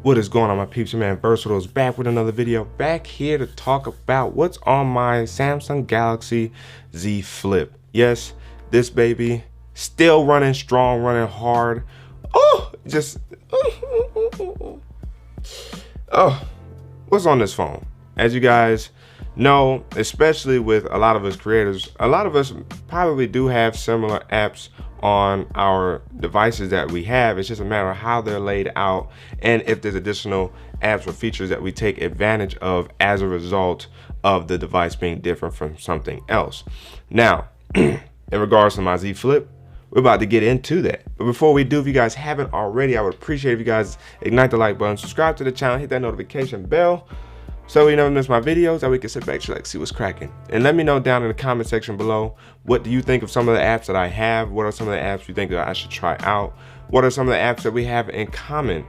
What is going on, my peeps? Your man Versatile is back with another video, back here to talk about what's on my Samsung Galaxy Z Flip. Yes, this baby still running strong, running hard. Oh, what's on this phone? As you guys know, especially with a lot of us creators, a lot of us probably do have similar apps on our devices that we have. It's just a matter of how they're laid out and if there's additional apps or features that we take advantage of as a result of the device being different from something else. Now, in regards to my Z Flip, we're about to get into that. But before we do, if you guys haven't already, I would appreciate if you guys ignite the like button, subscribe to the channel, hit that notification bell, so you never miss my videos, that we can sit back, chillax, see what's cracking. And let me know down in the comment section below, what do you think of some of the apps that I have? What are some of the apps you think that I should try out? What are some of the apps that we have in common?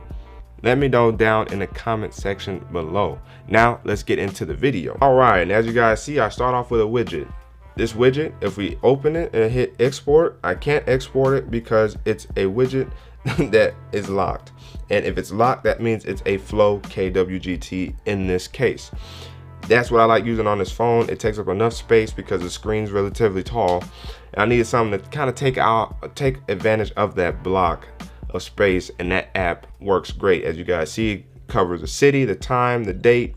Let me know down in the comment section below. Now, let's get into the video. All right, and as you guys see, I start off with a widget. This widget, if we open it and hit export, I can't export it because it's a widget that is locked. And if it's locked, that means it's a Flow KWGT in this case. That's what I like using on this phone. It takes up enough space because the screen's relatively tall. And I needed something to kind of take advantage of that block of space, and that app works great. As you guys see, it covers the city, the time, the date.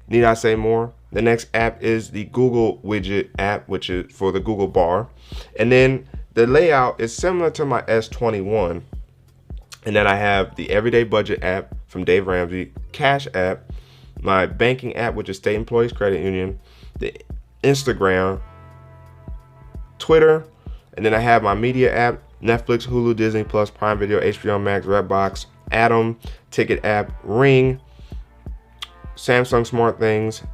Need I say more? The next app is the Google widget app, which is for the Google bar. And then the layout is similar to my S21. And then I have the Everyday Budget app from Dave Ramsey, Cash app, my banking app, which is State Employees Credit Union, the Instagram, Twitter, and then I have my media app, Netflix, Hulu, Disney Plus, Prime Video, HBO Max, Redbox, Atom, Ticket app, Ring, Samsung Smart Things,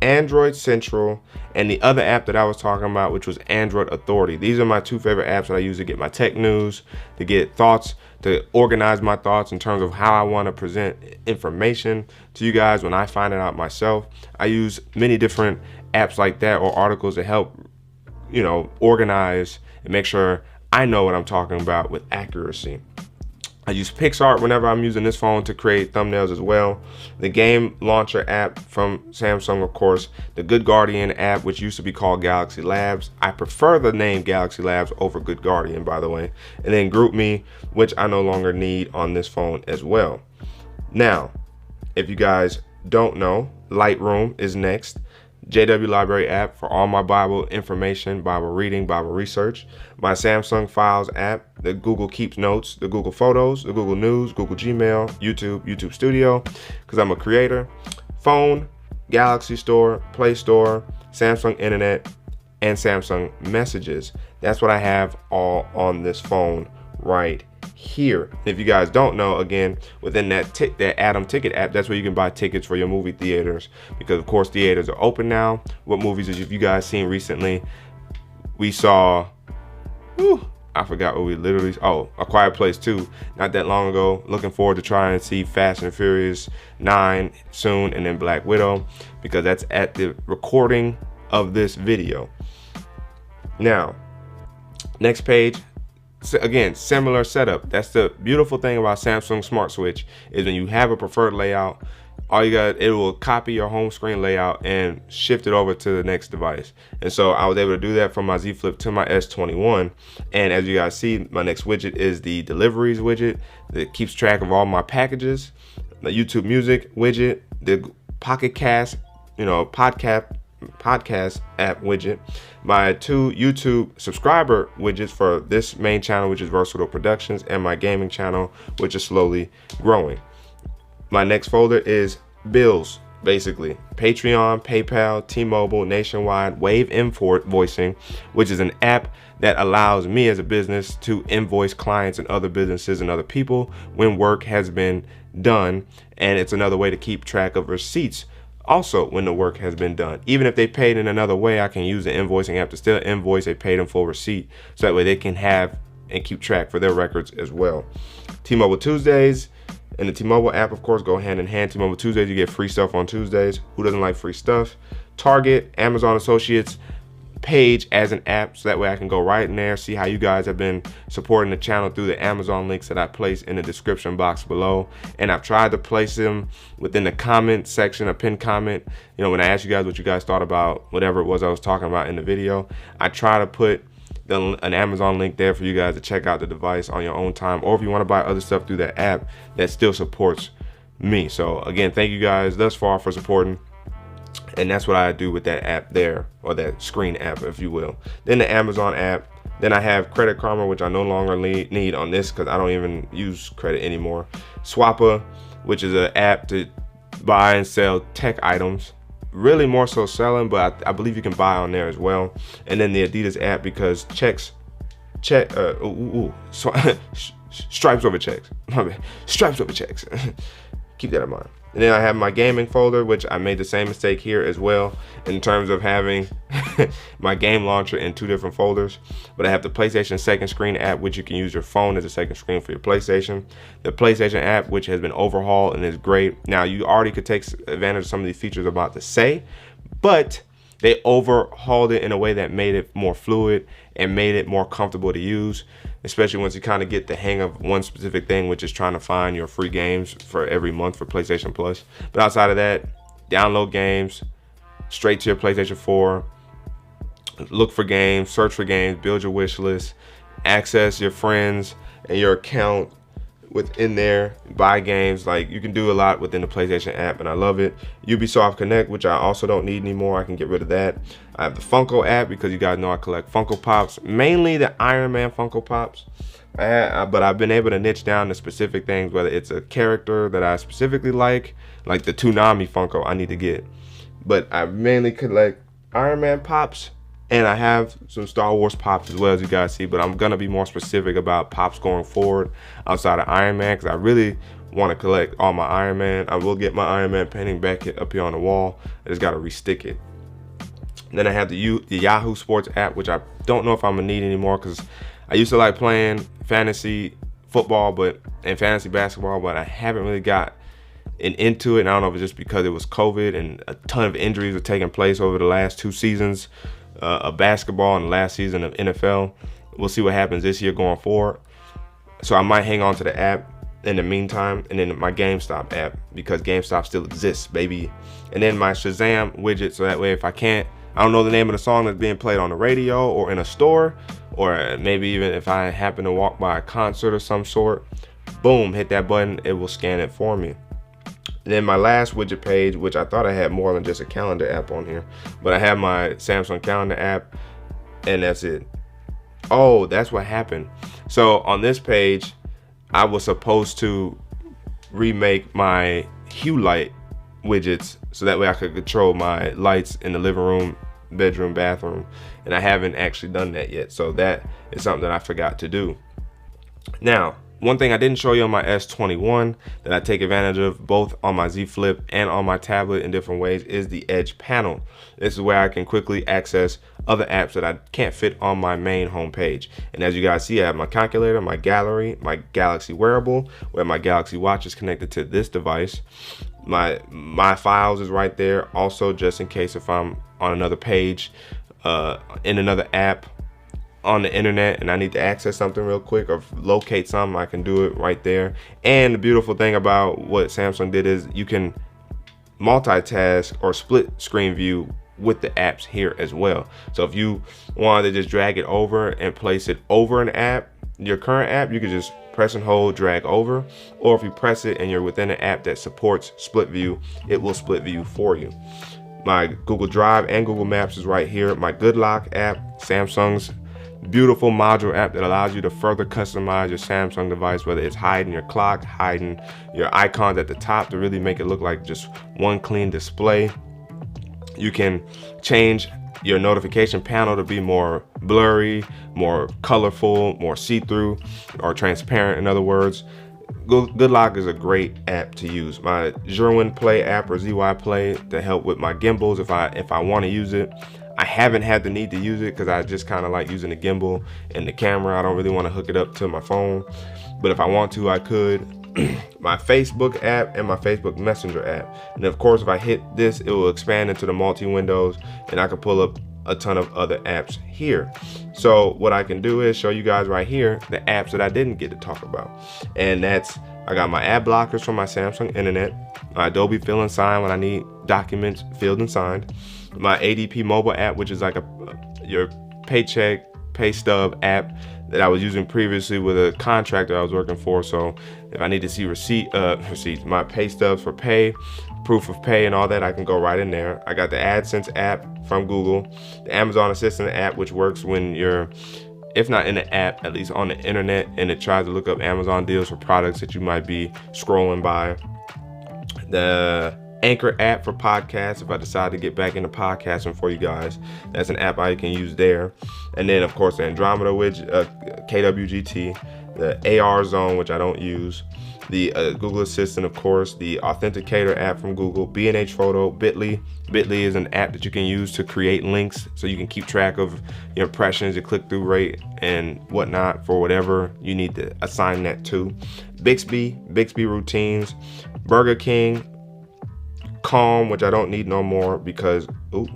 Android Central, and the other app that I was talking about, which was Android Authority. These are my two favorite apps that I use to get my tech news, to get thoughts, to organize my thoughts in terms of how I want to present information to you guys when I find it out myself. I use many different apps like that or articles to help, organize and make sure I know what I'm talking about with accuracy. I use PixArt whenever I'm using this phone to create thumbnails as well. The Game Launcher app from Samsung, of course. The Good Guardian app, which used to be called Galaxy Labs. I prefer the name Galaxy Labs over Good Guardian, by the way. And then GroupMe, which I no longer need on this phone as well. Now, if you guys don't know, Lightroom is next. JW Library app for all my Bible information, Bible reading, Bible research. My Samsung Files app, the Google Keeps Notes, the Google Photos, the Google News, Google Gmail, YouTube Studio, because I'm a creator. Phone, Galaxy Store, Play Store, Samsung Internet, and Samsung Messages. That's what I have all on this phone right here. If you guys don't know, again, within that Atom Ticket app, that's where you can buy tickets for your movie theaters, because of course theaters are open now. What movies have you guys seen recently? We saw, I forgot what we literally, A Quiet Place 2 not that long ago. Looking forward to trying to see Fast and Furious 9 soon, and then Black Widow, because that's at the recording of this video. Now, next page. So again, similar setup. That's the beautiful thing about Samsung Smart Switch, is when you have a preferred layout, it will copy your home screen layout and shift it over to the next device. And so I was able to do that from my Z Flip to my S21. And as you guys see, my next widget is the deliveries widget that keeps track of all my packages, the YouTube Music widget, the Pocket Cast, podcast app widget, my two YouTube subscriber widgets for this main channel, which is Versatile Productions, and my gaming channel, which is slowly growing. My next folder is bills, basically Patreon, PayPal, T-Mobile, Nationwide, Wave Invoicing, which is an app that allows me as a business to invoice clients and other businesses and other people when work has been done, and it's another way to keep track of receipts also when the work has been done. Even if they paid in another way, I can use the invoicing app to still invoice a paid in full receipt, so that way they can have and keep track for their records as well. T-Mobile Tuesdays and the T-Mobile app, of course, go hand in hand. T-Mobile Tuesdays, you get free stuff on Tuesdays. Who doesn't like free stuff? Target, Amazon Associates, page as an app, so that way I can go right in there, see how you guys have been supporting the channel through the Amazon links that I place in the description box below. And I've tried to place them within the comment section, a pinned comment. You know, when I asked you guys what you guys thought about whatever it was I was talking about in the video, I try to put an Amazon link there for you guys to check out the device on your own time, or if you want to buy other stuff through that app that still supports me. So again, thank you guys thus far for supporting. And that's what I do with that app there, or that screen app, if you will. Then the Amazon app. Then I have Credit Karma, which I no longer need on this because I don't even use credit anymore. Swappa, which is an app to buy and sell tech items. Really more so selling, but I believe you can buy on there as well. And then the Adidas app, because stripes over checks. Stripes over checks. Keep that in mind. And then I have my gaming folder, which I made the same mistake here as well in terms of having my game launcher in 2 different folders. But I have the PlayStation second screen app, which you can use your phone as a second screen for your PlayStation. The PlayStation app, which has been overhauled and is great. Now, you already could take advantage of some of these features I'm about to say, but they overhauled it in a way that made it more fluid and made it more comfortable to use, especially once you kind of get the hang of one specific thing, which is trying to find your free games for every month for PlayStation Plus. But outside of that, download games straight to your PlayStation 4, look for games, search for games, build your wish list, access your friends and your account within there, buy games. Like, you can do a lot within the PlayStation app, and I love it. Ubisoft Connect, which I also don't need anymore, I can get rid of that. I have the Funko app, because you guys know I collect Funko Pops, mainly the Iron Man Funko Pops. But I've been able to niche down to specific things, whether it's a character that I specifically like the Toonami Funko I need to get. But I mainly collect Iron Man Pops, and I have some Star Wars Pops as well, as you guys see, but I'm gonna be more specific about Pops going forward outside of Iron Man, because I really want to collect all my Iron Man. I will get my Iron Man painting back up here on the wall. I just gotta restick it. And then I have the Yahoo Sports app, which I don't know if I'm gonna need anymore, because I used to like playing fantasy football and fantasy basketball, but I haven't really got into it. And I don't know if it's just because it was COVID and a ton of injuries were taking place over the last 2 seasons of basketball and the last season of NFL. We'll see what happens this year going forward. So I might hang on to the app in the meantime, and then my GameStop app, because GameStop still exists, baby. And then my Shazam widget, so that way if I don't know the name of the song that's being played on the radio or in a store, or maybe even if I happen to walk by a concert of some sort, boom, hit that button, it will scan it for me. And then my last widget page, which I thought I had more than just a calendar app on here, but I have my Samsung calendar app, and that's it. Oh, that's what happened. So on this page, I was supposed to remake my hue light widgets, so that way I could control my lights in the living room, bedroom, bathroom, and I haven't actually done that yet. So that is something that I forgot to do. Now, one thing I didn't show you on my S21 that I take advantage of both on my Z Flip and on my tablet in different ways is the Edge panel. This is where I can quickly access other apps that I can't fit on my main home page. And as you guys see, I have my calculator, my gallery, my Galaxy wearable, where my Galaxy Watch is connected to this device. My files is right there also, just in case if I'm on another page in another app on the internet and I need to access something real quick or locate something, I can do it right there. And the beautiful thing about what Samsung did is you can multitask or split screen view with the apps here as well. So if you wanted to just drag it over and place it over an app, your current app, you could just press and hold, drag over, or if you press it and you're within an app that supports split view, it will split view for you. My Google Drive and Google Maps is right here. My Good Lock app, Samsung's beautiful module app that allows you to further customize your Samsung device, whether it's hiding your clock, hiding your icons at the top to really make it look like just one clean display. You can change your notification panel to be more blurry, more colorful, more see-through, or transparent, in other words. Good Lock is a great app to use. My Zhurwin Play app, or ZY Play, to help with my gimbals if I want to use it. I haven't had the need to use it because I just kind of like using the gimbal and the camera. I don't really want to hook it up to my phone, but if I want to, I could. My Facebook app and my Facebook Messenger app. And of course, if I hit this, it will expand into the multi-windows and I can pull up a ton of other apps here. So what I can do is show you guys right here the apps that I didn't get to talk about. And that's, I got my ad blockers from my Samsung Internet, my Adobe Fill and Sign when I need documents filled and signed, my ADP mobile app, which is like your paycheck, pay stub app that I was using previously with a contractor I was working for. So if I need to see receipts, my pay stubs for pay, proof of pay and all that, I can go right in there. I got the AdSense app from Google, the Amazon Assistant app, which works when you're, if not in the app, at least on the internet, and it tries to look up Amazon deals for products that you might be scrolling by. The Anchor app for podcasts, if I decide to get back into podcasting for you guys, that's an app I can use there. And then of course the Andromeda widget, KWGT, the AR Zone, which I don't use, the Google Assistant, of course, the Authenticator app from Google, B&H Photo, Bitly. Bitly is an app that you can use to create links so you can keep track of your impressions, your click-through rate, and whatnot for whatever you need to assign that to. Bixby Routines, Burger King, Calm, which I don't need no more because, ooh.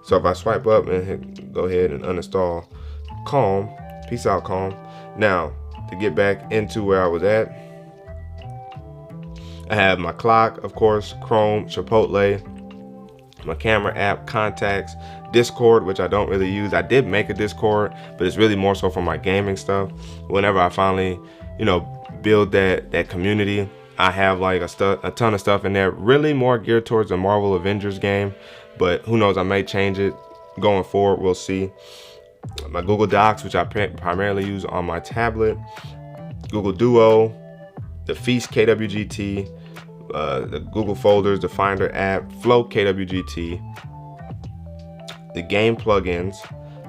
So if I swipe up and go ahead and uninstall Calm, peace out Calm. Now, to get back into where I was at, I have my clock, of course, Chrome, Chipotle, my camera app, contacts, Discord, which I don't really use. I did make a Discord, but it's really more so for my gaming stuff. Whenever I finally, build that community, I have like a ton of stuff in there, really more geared towards the Marvel Avengers game, but who knows, I may change it going forward, we'll see. My Google Docs, which I primarily use on my tablet, Google Duo, the Feast KWGT, the Google Folders, the Finder app, Flow KWGT, the game plugins,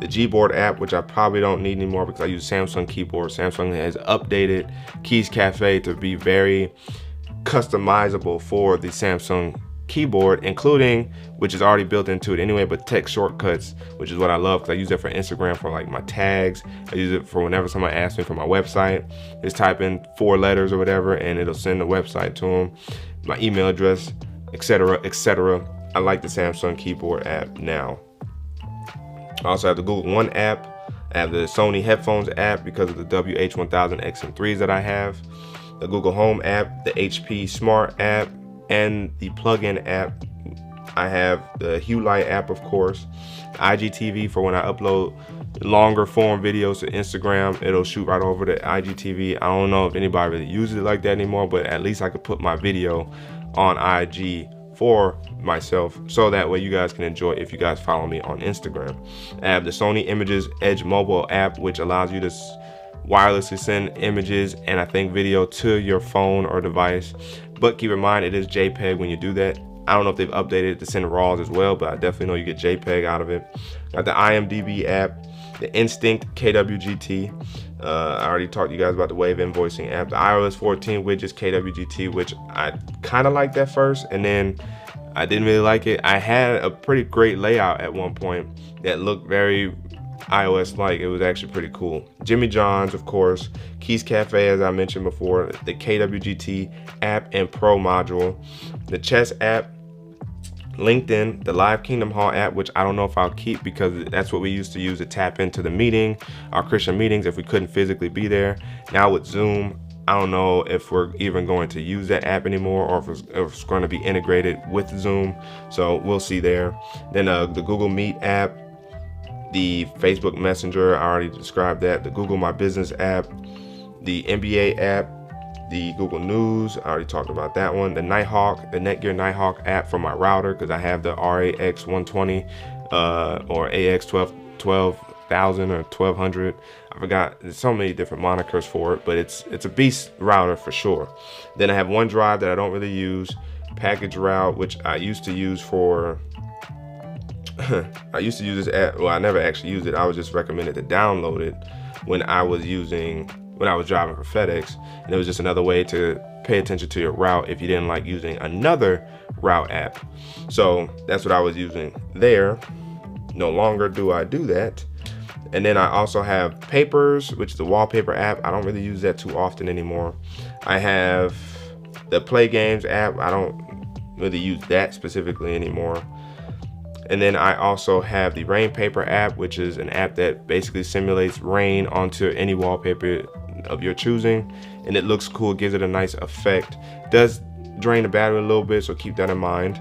the Gboard app, which I probably don't need anymore because I use Samsung keyboard. Samsung has updated Keys Cafe to be very customizable for the Samsung keyboard, including, which is already built into it anyway, but text shortcuts, which is what I love because I use it for Instagram for like my tags. I use it for whenever someone asks me for my website, just type in 4 letters or whatever and it'll send the website to them, my email address, etc., etc. I like the Samsung keyboard app now. I also have the Google One app. I have the Sony headphones app because of the WH-1000X and 3s that I have, the Google Home app, the HP Smart app, and the plugin app. I have the Hue Light app, of course, the IGTV for when I upload longer form videos to Instagram. It'll shoot right over to IGTV. I don't know if anybody really uses it like that anymore, but at least I could put my video on IG for myself so that way you guys can enjoy it if you guys follow me on Instagram. I have the Sony Images Edge mobile app, which allows you to wirelessly send images and I think video to your phone or device, but keep in mind it is JPEG when you do that. I don't know if they've updated it to send RAWs as well, but I definitely know you get JPEG out of it. Got the IMDb app, the Instinct KWGT. I already talked to you guys about the Wave invoicing app, the iOS 14 widgets KWGT, which I kind of liked at first and then I didn't really like it. I had a pretty great layout at one point that looked very iOS-like. It was actually pretty cool. Jimmy John's, of course, Keys Cafe, as I mentioned before, the KWGT app and Pro module, the Chess app, LinkedIn, the Live Kingdom Hall app, which I don't know if I'll keep because that's what we used to use to tap into the meeting, our Christian meetings, if we couldn't physically be there. Now with Zoom, I don't know if we're even going to use that app anymore or if it's going to be integrated with Zoom. So we'll see there. Then the Google Meet app, the Facebook Messenger, I already described that, the Google My Business app, the NBA app, the Google News, I already talked about that one, the Nighthawk, the Netgear Nighthawk app for my router because I have the RAX 120 or AX 12,000 or 1200. I forgot, there's so many different monikers for it, but it's a beast router for sure. Then I have OneDrive that I don't really use, Package Route, which I used to use for I used to use this app. Well, I never actually used it. I was just recommended to download it when I was driving for FedEx, and it was just another way to pay attention to your route if you didn't like using another route app. So that's what I was using there. No longer do I do that. And then I also have Papers, which is the Wallpaper app. I don't really use that too often anymore. I have the Play Games app. I don't really use that specifically anymore. And then I also have the Rainpaper app, which is an app that basically simulates rain onto any wallpaper of your choosing, and it looks cool, gives it a nice effect. Does drain the battery a little bit, so keep that in mind.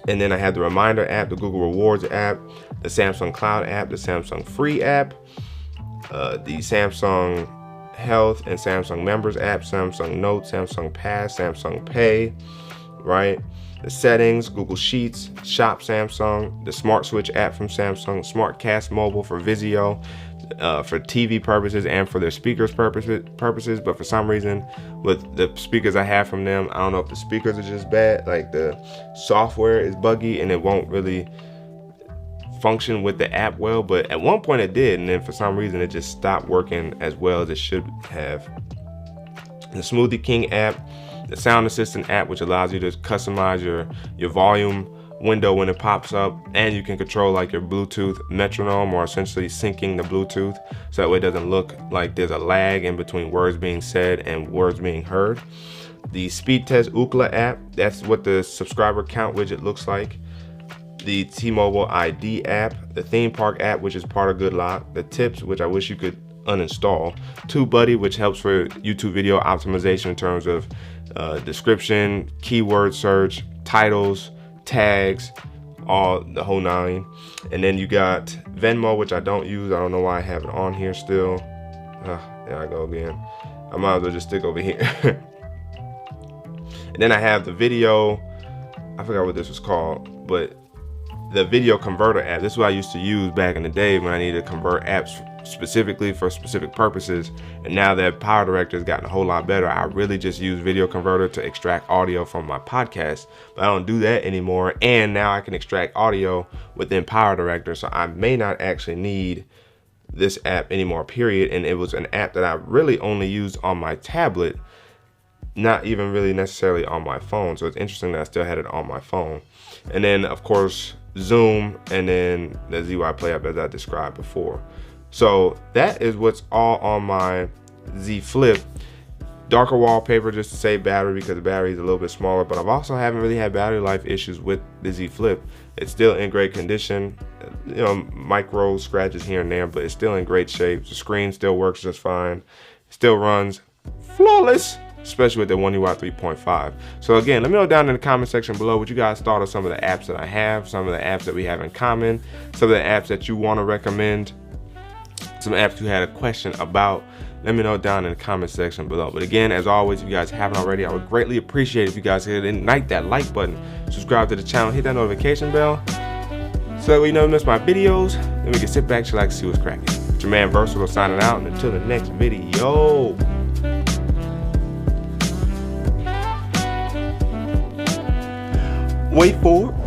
And then I have the Reminder app, the Google Rewards app, the Samsung Cloud app, the Samsung Free app, the Samsung Health and Samsung Members app, Samsung Notes, Samsung Pass, Samsung Pay, right? The Settings, Google Sheets, Shop Samsung, the Smart Switch app from Samsung, SmartCast Mobile for Vizio, for TV purposes and for their speakers purposes. But for some reason, with the speakers I have from them, I don't know if the speakers are just bad, like the software is buggy and it won't really function with the app well. But at one point it did, and then for some reason it just stopped working as well as it should have. The Smoothie King app, the Sound Assistant app, which allows you to customize your volume window when it pops up, and you can control like your Bluetooth metronome, or essentially syncing the Bluetooth so that way it doesn't look like there's a lag in between words being said and words being heard. The Speed Test Ookla app, that's what the subscriber count widget looks like. The T-Mobile ID app, the Theme Park app, which is part of Good Lot, the Tips, which I wish you could uninstall, TubeBuddy, which helps for YouTube video optimization in terms of description, keyword search, titles, tags, all the whole nine. And then you got Venmo, which I don't use. I don't know why I have it on here still. There I go again. I might as well just stick over here. And then I have the video, I forgot what this was called, but the video converter app. This is what I used to use back in the day when I needed to convert apps specifically for specific purposes. And now that Power Director has gotten a whole lot better, I really just use Video Converter to extract audio from my podcast. But I don't do that anymore. And now I can extract audio within Power Director. So I may not actually need this app anymore, period. And it was an app that I really only used on my tablet, not even really necessarily on my phone. So it's interesting that I still had it on my phone. And then of course Zoom, and then the ZY Play app as I described before. So that is what's all on my Z Flip. Darker wallpaper just to save battery because the battery is a little bit smaller, but I've also haven't really had battery life issues with the Z Flip. It's still in great condition, you know, micro scratches here and there, but it's still in great shape. The screen still works just fine, still runs flawless, especially with the One UI 3.5. So again, let me know down in the comment section below what you guys thought of some of the apps that I have, some of the apps that we have in common, some of the apps that you want to recommend, some apps you had a question about. Let me know down in the comment section below. But again, as always, if you guys haven't already, I would greatly appreciate if you guys hit ignite that like button, subscribe to the channel, hit that notification bell, so that way you never miss my videos. Then we can sit back, chillax, see what's cracking. It's your man Versatile signing out, and until the next video. Wait for it.